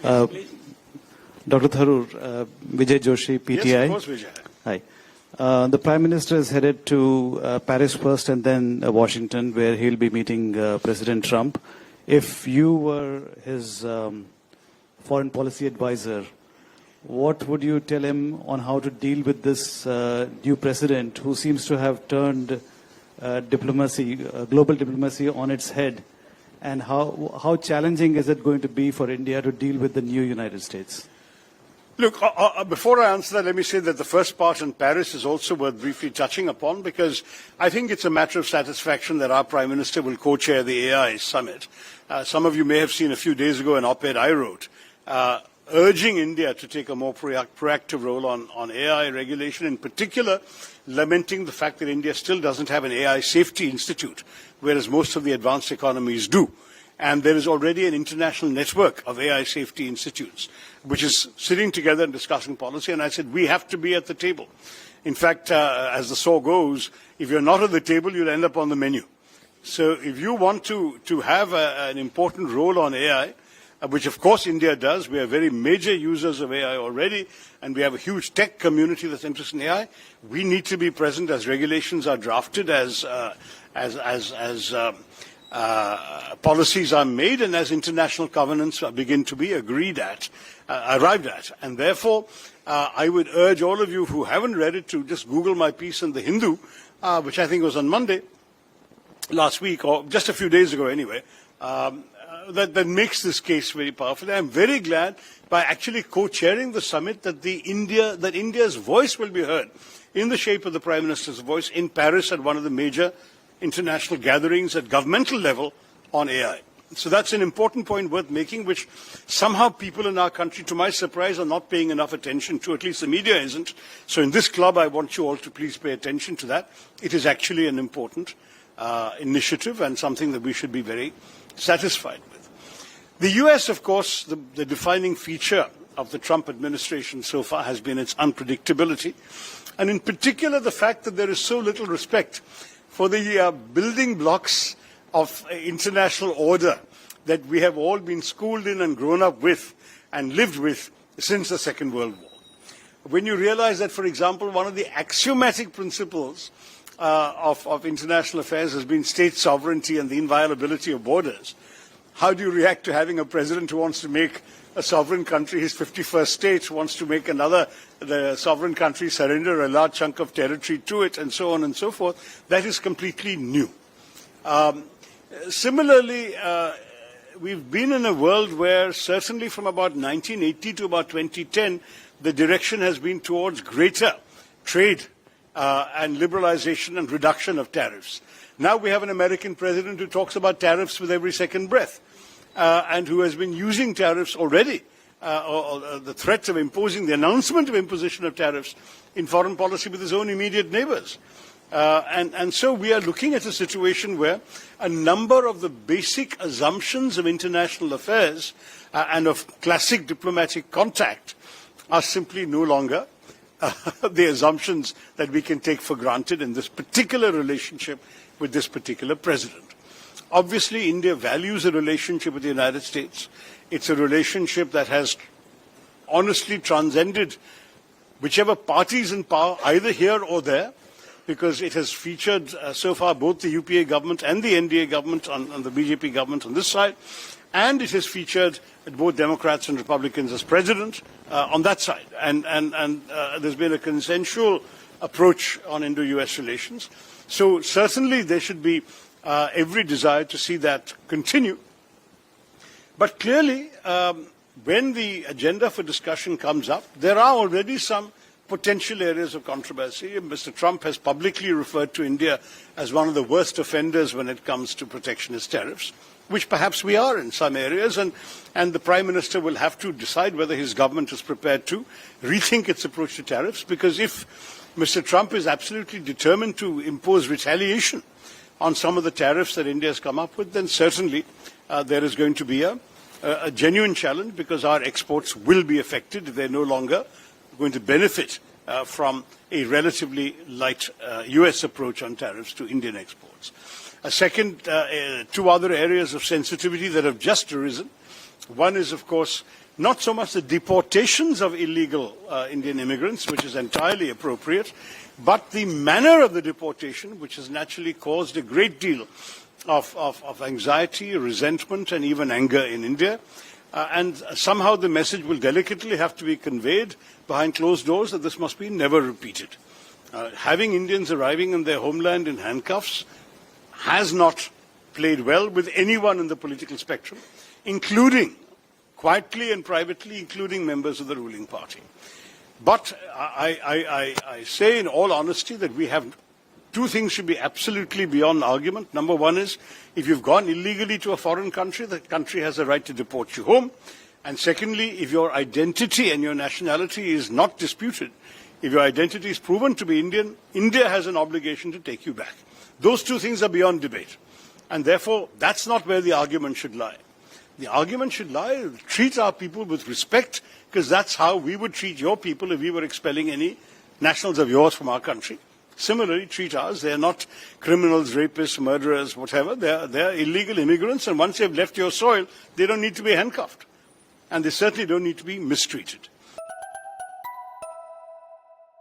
Uh, Dr. Tharoor, Vijay Joshi, PTI. Yes, of course, Vijay. Hi. The Prime Minister is headed to Paris first and then Washington, where he'll be meeting President Trump. If you were his foreign policy advisor, what would you tell him on how to deal with this new president who seems to have turned diplomacy, global diplomacy on its head? And how challenging is it going to be for India to deal with the new United States? Look, before I answer that, let me say that the first part in Paris is also worth briefly touching upon, because I think it's a matter of satisfaction that our Prime Minister will co-chair the AI summit. Some of you may have seen a few days ago an op-ed I wrote urging India to take a more proactive role on AI regulation, in particular lamenting the fact that India still doesn't have an AI safety institute, whereas most of the advanced economies do. And there is already an international network of AI safety institutes, which is sitting together and discussing policy. And I said, we have to be at the table. In fact, as the saw goes, if you're not at the table, you'll end up on the menu. So if you want to have an important role on AI, which of course India does, we are very major users of AI already, and we have a huge tech community that's interested in AI, we need to be present as regulations are drafted, as policies are made, and as international covenants begin to be arrived at. And therefore, I would urge all of you who haven't read it to just Google my piece in The Hindu, which I think was on Monday last week, or just a few days ago anyway, that makes this case very powerful. I'm very glad, by actually co-chairing the summit, that India's voice will be heard in the shape of the Prime Minister's voice in Paris at one of the major international gatherings at governmental level on AI. So that's an important point worth making, which somehow people in our country, to my surprise, are not paying enough attention to. At least the media isn't. So in this club, I want you all to please pay attention to that. It is actually an important initiative and something that we should be very satisfied with. The US, of course, the defining feature of the Trump administration so far has been its unpredictability, and in particular the fact that there is so little respect for the building blocks of international order that we have all been schooled in and grown up with and lived with since the Second World War. When you realize that, for example, one of the axiomatic principles of international affairs has been state sovereignty and the inviolability of borders, how do you react to having a president who wants to make a sovereign country his 51st state, wants to make the sovereign country surrender a large chunk of territory to it, and so on and so forth? That is completely new. Similarly, we've been in a world where, certainly from about 1980 to about 2010, the direction has been towards greater trade and liberalization and reduction of tariffs. Now we have an American president who talks about tariffs with every second breath, and who has been using tariffs already, or the threat of imposing, the announcement of imposition of tariffs in foreign policy with his own immediate neighbors. And so we are looking at a situation where a number of the basic assumptions of international affairs and of classic diplomatic contact are simply no longer the assumptions that we can take for granted in this particular relationship with this particular president. Obviously, India values a relationship with the United States. It's a relationship that has honestly transcended whichever parties in power, either here or there, because it has featured so far both the UPA government and the NDA government on the BJP government on this side, and it has featured both Democrats and Republicans as president on that side. And there's been a consensual approach on Indo-US relations. So certainly there should be every desire to see that continue. But clearly, when the agenda for discussion comes up, there are already some potential areas of controversy. Mr. Trump has publicly referred to India as one of the worst offenders when it comes to protectionist tariffs, which perhaps we are in some areas, and the Prime Minister will have to decide whether his government is prepared to rethink its approach to tariffs, because if Mr. Trump is absolutely determined to impose retaliation on some of the tariffs that India has come up with, then certainly there is going to be a genuine challenge, because our exports will be affected if they're no longer going to benefit from a relatively light US approach on tariffs to Indian exports. A second, two other areas of sensitivity that have just arisen One is, of course, not so much the deportations of illegal Indian immigrants, which is entirely appropriate, but the manner of the deportation, which has naturally caused a great deal of anxiety, resentment, and even anger in India. And somehow the message will delicately have to be conveyed behind closed doors that this must be never repeated. Having Indians arriving in their homeland in handcuffs has not played well with anyone in the political spectrum, including, quietly and privately, including members of the ruling party. But I say in all honesty that we have two things should be absolutely beyond argument. Number one is, if you've gone illegally to a foreign country, the country has a right to deport you home. And secondly, if your identity and your nationality is not disputed, if your identity is proven to be Indian, India has an obligation to take you back. Those two things are beyond debate. And therefore, that's not where the argument should lie. The argument should lie, treat our people with respect, because that's how we would treat your people if we were expelling any nationals of yours from our country. Similarly, treat ours. They are not criminals, rapists, murderers, whatever. They are illegal immigrants, and once they've left your soil, they don't need to be handcuffed. And they certainly don't need to be mistreated.